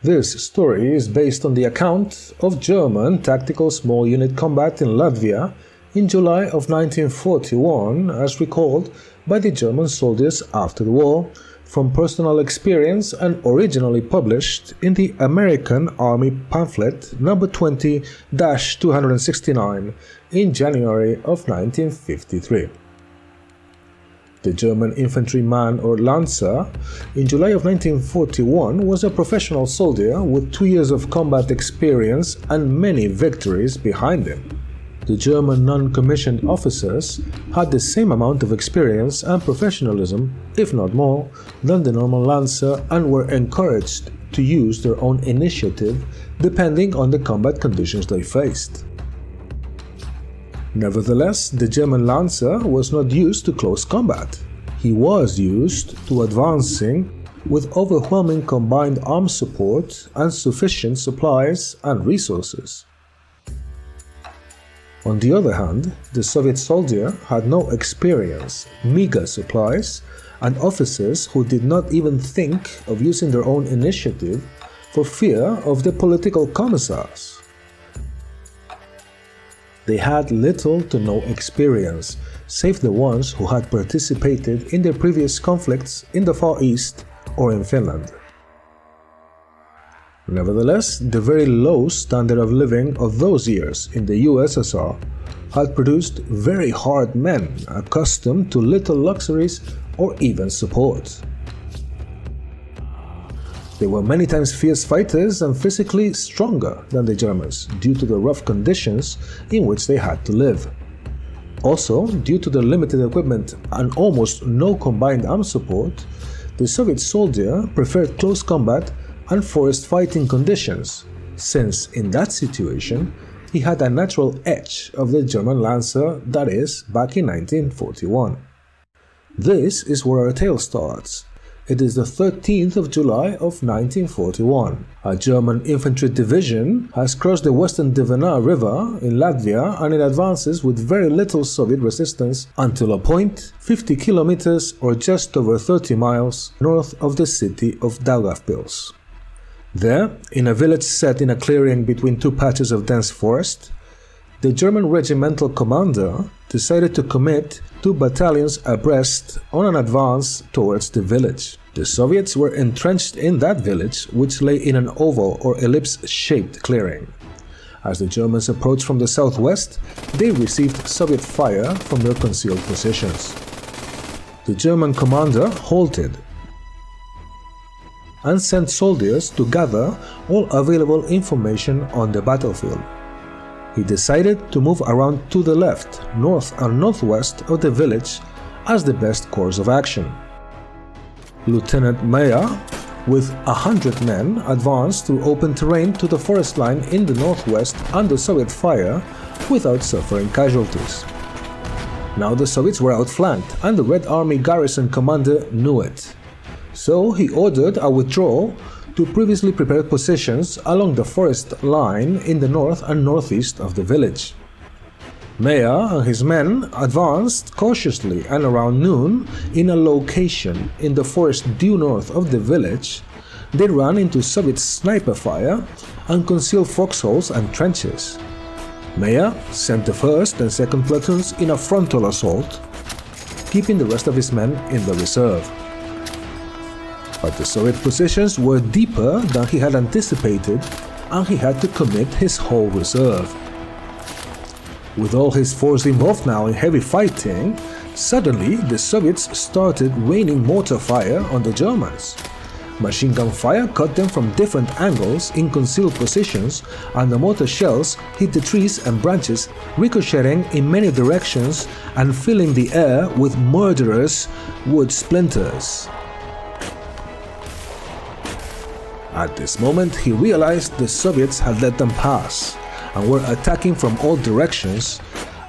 This story is based on the account of German tactical small unit combat in Latvia in July of 1941, as recalled by the German soldiers after the war, from personal experience and originally published in the American Army pamphlet number 20-269 in January of 1953. The German infantryman or Lancer in July of 1941 was a professional soldier with 2 years of combat experience and many victories behind him. The German non-commissioned officers had the same amount of experience and professionalism, if not more, than the normal Lancer and were encouraged to use their own initiative depending on the combat conditions they faced. Nevertheless, the German Lancer was not used to close combat. He was used to advancing with overwhelming combined arms support and sufficient supplies and resources. On the other hand, the Soviet soldier had no experience, meager supplies, and officers who did not even think of using their own initiative for fear of the political commissars. They had little to no experience, save the ones who had participated in their previous conflicts in the Far East or in Finland. Nevertheless, the very low standard of living of those years in the USSR had produced very hard men accustomed to little luxuries or even support. They were many times fierce fighters and physically stronger than the Germans due to the rough conditions in which they had to live. Also, due to their limited equipment and almost no combined arms support, the Soviet soldier preferred close combat and forest fighting conditions, since in that situation he had a natural edge of the German Lancer, that is, back in 1941. This is where our tale starts. It is the 13th of July of 1941. A German infantry division has crossed the western Dvina River in Latvia and it advances with very little Soviet resistance until a point 50 kilometers or just over 30 miles north of the city of Daugavpils. There, in a village set in a clearing between two patches of dense forest, the German regimental commander decided to commit 2 battalions abreast on an advance towards the village. The Soviets were entrenched in that village, which lay in an oval or ellipse-shaped clearing. As the Germans approached from the southwest, they received Soviet fire from their concealed positions. The German commander halted and sent soldiers to gather all available information on the battlefield. He decided to move around to the left, north and northwest of the village as the best course of action. Lieutenant Meyer, with 100 men, advanced through open terrain to the forest line in the northwest under Soviet fire without suffering casualties. Now the Soviets were outflanked and the Red Army garrison commander knew it. So he ordered a withdrawal to previously prepared positions along the forest line in the north and northeast of the village. Meyer and his men advanced cautiously and around noon in a location in the forest due north of the village. They ran into Soviet sniper fire and concealed foxholes and trenches. Meyer sent the 1st and 2nd platoons in a frontal assault, keeping the rest of his men in the reserve. But the Soviet positions were deeper than he had anticipated and he had to commit his whole reserve. With all his force involved now in heavy fighting, suddenly the Soviets started raining mortar fire on the Germans. Machine gun fire cut them from different angles in concealed positions and the mortar shells hit the trees and branches, ricocheting in many directions and filling the air with murderous wood splinters. At this moment, he realized the Soviets had let them pass and were attacking from all directions,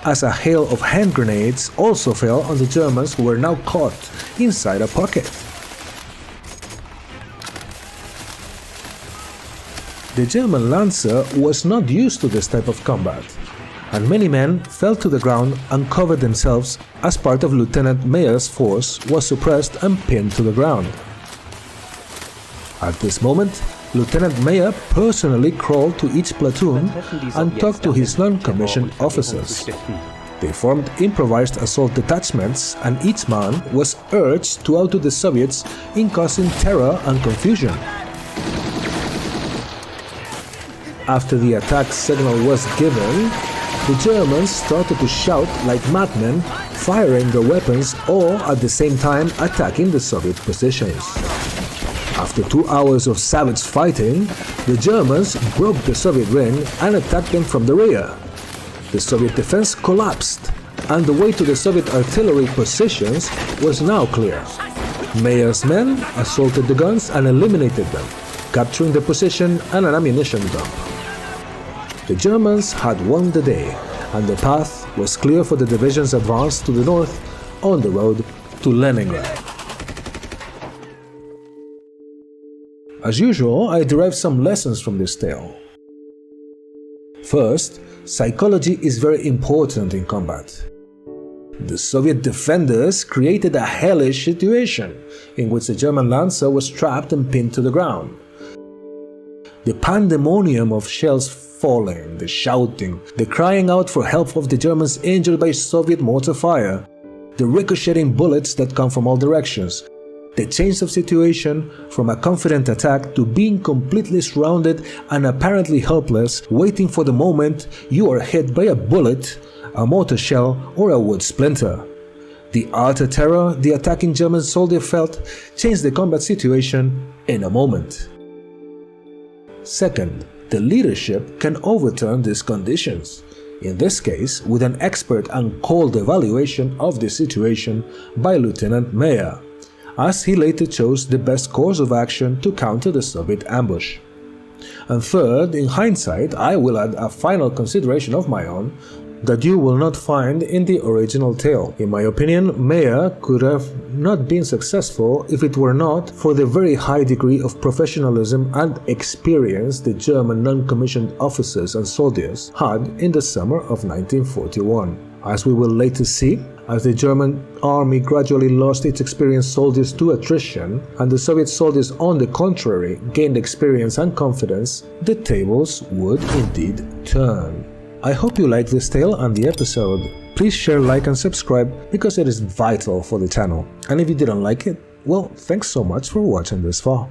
as a hail of hand grenades also fell on the Germans who were now caught inside a pocket. The German Lancer was not used to this type of combat, and many men fell to the ground and covered themselves as part of Lieutenant Meyer's force was suppressed and pinned to the ground. At this moment, Lieutenant Meyer personally crawled to each platoon and talked to his non-commissioned officers. They formed improvised assault detachments, and each man was urged to outdo the Soviets in causing terror and confusion. After the attack signal was given, the Germans started to shout like madmen, firing their weapons or at the same time attacking the Soviet positions. After 2 hours of savage fighting, the Germans broke the Soviet ring and attacked them from the rear. The Soviet defense collapsed, and the way to the Soviet artillery positions was now clear. Meyer's men assaulted the guns and eliminated them, capturing the position and an ammunition dump. The Germans had won the day, and the path was clear for the division's advance to the north on the road to Leningrad. As usual, I derived some lessons from this tale. First, psychology is very important in combat. The Soviet defenders created a hellish situation in which the German Lancer was trapped and pinned to the ground. The pandemonium of shells falling, the shouting, the crying out for help of the Germans injured by Soviet mortar fire, the ricocheting bullets that come from all directions, the change of situation from a confident attack to being completely surrounded and apparently helpless, waiting for the moment you are hit by a bullet, a mortar shell or a wood splinter. The utter terror the attacking German soldier felt changed the combat situation in a moment. Second, the leadership can overturn these conditions, in this case with an expert and cold evaluation of the situation by Lieutenant Meyer, as he later chose the best course of action to counter the Soviet ambush. And third, in hindsight, I will add a final consideration of my own that you will not find in the original tale. In my opinion, Meyer could have not been successful if it were not for the very high degree of professionalism and experience the German non-commissioned officers and soldiers had in the summer of 1941. As we will later see, as the German army gradually lost its experienced soldiers to attrition, and the Soviet soldiers on the contrary gained experience and confidence, the tables would indeed turn. I hope you liked this tale and the episode. Please share, like and subscribe because it is vital for the channel. And if you didn't like it, well, thanks so much for watching this far.